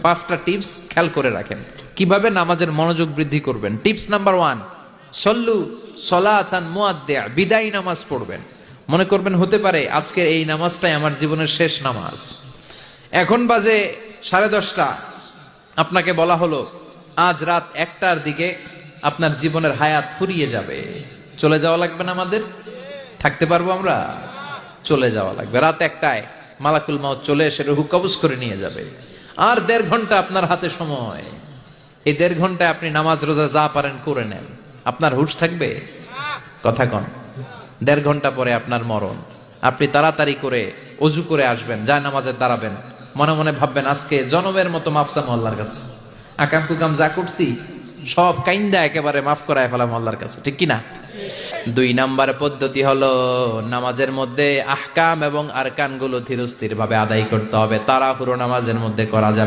পাঁচটা টিপস খেয়াল করে রাখেন কিভাবে নামাজের মনোযোগ বৃদ্ধি করবেন। টিপস নাম্বার 1, সল্লু সলাতান মুআদ্দিয়া, বিদায়ী নামাজ পড়বেন। মনে করবেন হতে পারে আজকে এই নামাজটাই আমার জীবনের শেষ নামাজ। এখন বাজে 10:30, আপনাকে বলা হলো আজ রাত 1টার দিকে আপনার জীবনের হায়াত ফুরিয়ে যাবে। চলে যাওয়া লাগবে না? আমাদের থাকতে পারবো আমরা? চলে যাওয়া লাগবে। রাত 1টায় মালাকুল মাউত চলে এসে রূহ কবজ করে নিয়ে যাবে। আর 1.5 ঘন্টা আপনার হাতে সময়। এই 1.5 ঘন্টায় আপনি নামাজ রোজা যা পারেন করে নেন। আপনার হুঁশ থাকবে? কথা কন। 1.5 ঘন্টা পরে আপনার মরণ। আপনি তাড়াতাড়ি করে অজু করে আসবেন, যায় নামাজে দাঁড়াবেন, মনে মনে ভাববেন আজকে জনমের মতো মাফ চামু আল্লাহর কাছে। আকাম কুকাম যা করছি সব কাইন্দা একেবারে মাফ করায় ফেলাম আল্লাহর কাছে, ঠিক কিনা? 2 নাম্বার পদ্ধতি হলো নামাজের মধ্যে আহকাম এবং আরকান গুলো ধীরস্থির ভাবে আদায় করতে হবে। তাড়াহুড়ো নামাজের মধ্যে করা যাবে